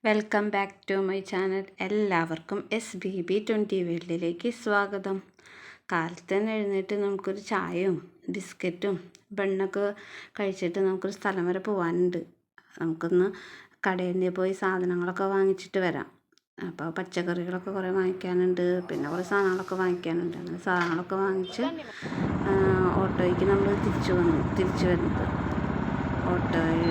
Welcome back to my channel. എല്ലാവർക്കും SBB 20 വേൾഡിലേക്ക് സ്വാഗതം. കാലത്ത് തന്നെ എഴുന്നേറ്റ് നമുക്കൊരു ചായയും ബിസ്ക്കറ്റും ബണ്ണൊക്കെ കഴിച്ചിട്ട് നമുക്കൊരു സ്ഥലം വരെ പോകാനുണ്ട്. നമുക്കൊന്ന് കടയിൽ നിന്ന് പോയി സാധനങ്ങളൊക്കെ വാങ്ങിച്ചിട്ട് വരാം. അപ്പോൾ പച്ചക്കറികളൊക്കെ കുറേ വാങ്ങിക്കാനുണ്ട്, പിന്നെ കുറേ സാധനങ്ങളൊക്കെ വാങ്ങിക്കാനുണ്ട്. അങ്ങനെ സാധനങ്ങളൊക്കെ വാങ്ങിച്ച് ഓട്ടോയ്ക്ക് നമ്മൾ തിരിച്ചു വരുന്നത്. ഓട്ടോയിൽ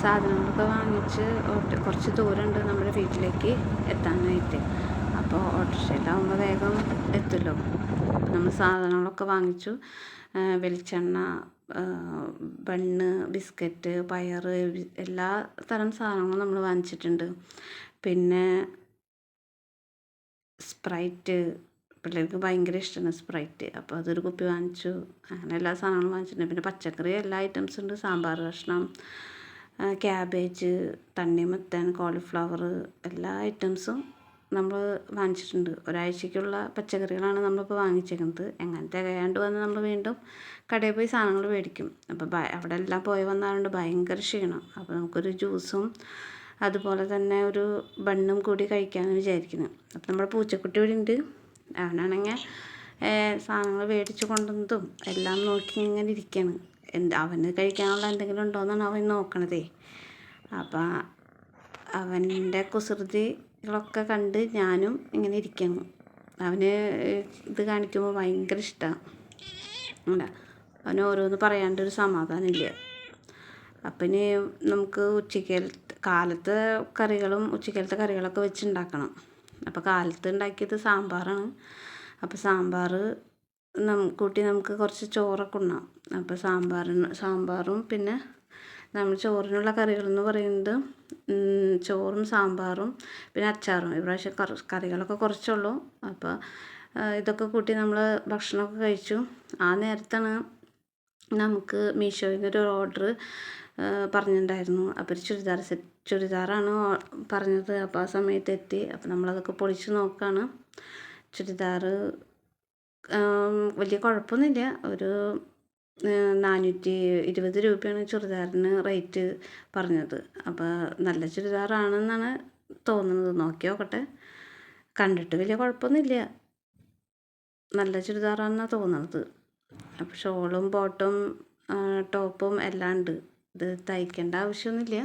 സാധനങ്ങളൊക്കെ വാങ്ങിച്ച് കുറച്ച് ദൂരമുണ്ട് നമ്മുടെ വീട്ടിലേക്ക് എത്താനായിട്ട്. അപ്പോൾ ഓട്ടോറിക്ഷയിലാവുമ്പോൾ വേഗം എത്തുമല്ലോ. നമ്മൾ സാധനങ്ങളൊക്കെ വാങ്ങിച്ചു. വെളിച്ചെണ്ണ, ബണ്ണ്, ബിസ്ക്കറ്റ്, പയർ, എല്ലാ തരം സാധനങ്ങളും നമ്മൾ വാങ്ങിച്ചിട്ടുണ്ട്. പിന്നെ സ്പ്രൈറ്റ്, പിള്ളേർക്ക് ഭയങ്കര ഇഷ്ടമാണ് സ്പ്രൈറ്റ്. അപ്പോൾ അതൊരു കുപ്പി വാങ്ങിച്ചു. അങ്ങനെ എല്ലാ സാധനങ്ങളും വാങ്ങിച്ചിട്ടുണ്ട്. പിന്നെ പച്ചക്കറി എല്ലാ ഐറ്റംസും ഉണ്ട്. സാമ്പാർ കഷ്ണം, ക്യാബേജ്, തണ്ണിമത്തൻ, കോളിഫ്ലവർ, എല്ലാ ഐറ്റംസും നമ്മൾ വാങ്ങിച്ചിട്ടുണ്ട്. ഒരാഴ്ചയ്ക്കുള്ള പച്ചക്കറികളാണ് നമ്മളിപ്പോൾ വാങ്ങിച്ചേക്കുന്നത്. എങ്ങനെ തികയാണ്ട് വന്ന് നമ്മൾ വീണ്ടും കടയിൽ പോയി സാധനങ്ങൾ മേടിക്കും. അപ്പോൾ അവിടെ എല്ലാം പോയി വന്നതുകൊണ്ട് ഭയങ്കര ക്ഷീണം. അപ്പോൾ നമുക്കൊരു ജ്യൂസും അതുപോലെ തന്നെ ഒരു ബണ്ണും കൂടി കഴിക്കാമെന്ന് വിചാരിക്കുന്നു. അപ്പോൾ നമ്മുടെ പൂച്ചക്കുട്ടി ഇവിടെ ഉണ്ട്. അവനാണെങ്കിൽ സാധനങ്ങൾ മേടിച്ച് കൊണ്ടുവന്നതും എല്ലാം നോക്കി ഇങ്ങനെ ഇരിക്കുകയാണ്. അവന് കഴിക്കാനുള്ള എന്തെങ്കിലും ഉണ്ടോയെന്നാണ് അവൻ നോക്കണതേ. അപ്പം അവൻ്റെ കുസൃതികളൊക്കെ കണ്ട് ഞാനും ഇങ്ങനെ ഇരിക്കണം. അവന് ഇത് കാണിക്കുമ്പോൾ ഭയങ്കര ഇഷ്ടമാണ്. അല്ല, അവന് ഓരോന്ന് പറയാണ്ടൊരു സമാധാനമില്ല. അപ്പം ഇനി നമുക്ക് കാലത്തെ കറികളും ഉച്ചക്കലത്തെ കറികളൊക്കെ വെച്ചുണ്ടാക്കണം. അപ്പോൾ കാലത്ത് ഉണ്ടാക്കിയത് സാമ്പാറാണ്. അപ്പോൾ സാമ്പാർ കൂട്ടി നമുക്ക് കുറച്ച് ചോറൊക്കെ ഉണ്ണാം. അപ്പോൾ സാമ്പാറും പിന്നെ നമ്മൾ ചോറിനുള്ള കറികളെന്ന് പറയുന്നത് ചോറും സാമ്പാറും പിന്നെ അച്ചാറും. ഇപ്രാവശ്യം കറികളൊക്കെ കുറച്ചുള്ളൂ. അപ്പോൾ ഇതൊക്കെ കൂട്ടി നമ്മൾ ഭക്ഷണമൊക്കെ കഴിച്ചു. ആ നേരത്താണ് നമുക്ക് മീഷോയിൽ നിന്നൊരു ഓർഡർ പറഞ്ഞിട്ടുണ്ടായിരുന്നു. അപ്പോൾ ഒരു ചുരിദാറാണ് പറഞ്ഞത്. അപ്പോൾ ആ സമയത്ത് എത്തി. അപ്പോൾ നമ്മളതൊക്കെ പൊളിച്ച് നോക്കുകയാണ്. ചുരിദാർ വലിയ കുഴപ്പമൊന്നുമില്ല. ഒരു 420 രൂപയാണ് ചുരിദാറിന് റേറ്റ് പറഞ്ഞത്. അപ്പോൾ നല്ല ചുരിദാറാണെന്നാണ് തോന്നുന്നത്. നോക്കി നോക്കട്ടെ. കണ്ടിട്ട് വലിയ കുഴപ്പമൊന്നുമില്ല. നല്ല ചുരിദാറാണെന്നാണ് തോന്നുന്നത്. അപ്പോൾ ഷോളും ബോട്ടും ടോപ്പും എല്ലാം ഉണ്ട്. ഇത് തയ്ക്കേണ്ട ആവശ്യമൊന്നുമില്ല.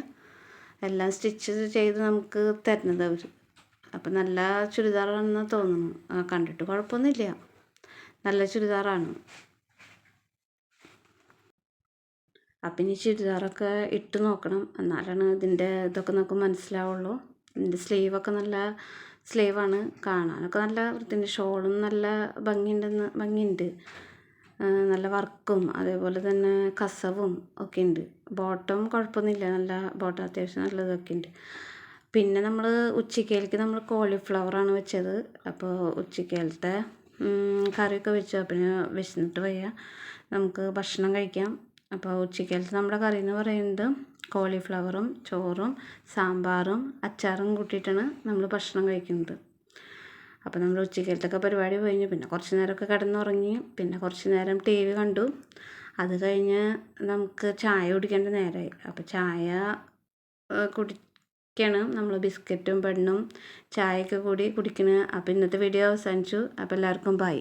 എല്ലാം സ്റ്റിച്ച് ചെയ്ത് നമുക്ക് തരുന്നത് അവർ. അപ്പം നല്ല ചുരിദാറാണെന്നാണ് തോന്നുന്നു. കണ്ടിട്ട് കുഴപ്പമൊന്നുമില്ല. നല്ല ചുരിദാറാണ്. അപ്പം ഇനി ചുരിദാറൊക്കെ ഇട്ട് നോക്കണം. എന്നാലാണ് ഇതൊക്കെ നമുക്ക് മനസ്സിലാവുള്ളൂ. ഇതിൻ്റെ സ്ലീവൊക്കെ നല്ല സ്ലീവാണ്. കാണാനൊക്കെ നല്ല വൃത്തിയുണ്ട്. ഷോളും നല്ല ഭംഗിയുണ്ട്. നല്ല വർക്കും അതേപോലെ തന്നെ കസവും ഒക്കെ ഉണ്ട്. ബോട്ടം കുഴപ്പമൊന്നുമില്ല. നല്ല ബോട്ടം അത്യാവശ്യം നല്ലതൊക്കെ ഉണ്ട്. പിന്നെ നമ്മൾ ഉച്ചക്കയിലേക്ക് നമ്മൾ കോളിഫ്ലവറാണ് വെച്ചത്. അപ്പോൾ ഉച്ചക്കലത്തെ കറിയൊക്കെ വെച്ചു. പിന്നെ വിശന്നിട്ട് വയ്യ, നമുക്ക് ഭക്ഷണം കഴിക്കാം. അപ്പോൾ ഉച്ചക്കലത്തെ നമ്മുടെ കറി എന്ന് പറയുന്നത് കോളിഫ്ലവറും ചോറും സാമ്പാറും അച്ചാറും കൂട്ടിയിട്ടാണ് നമ്മൾ ഭക്ഷണം കഴിക്കുന്നത്. അപ്പോൾ നമ്മൾ ഉച്ചക്കലത്തൊക്കെ പരിപാടി കഴിഞ്ഞു. പിന്നെ കുറച്ച് നേരമൊക്കെ കിടന്നുറങ്ങി. പിന്നെ കുറച്ച് നേരം TV കണ്ടു. അത് കഴിഞ്ഞ് നമുക്ക് ചായ കുടിക്കേണ്ട നേരമായി. അപ്പോൾ ചായ കുടിക്കണം. നമ്മൾ ബിസ്ക്കറ്റും ബണ്ണും ചായയൊക്കെ കൂടി കുടിക്കണം. അപ്പോൾ ഇന്നത്തെ വീഡിയോ അവസാനിച്ചു. അപ്പോൾ എല്ലാവർക്കും ബൈ.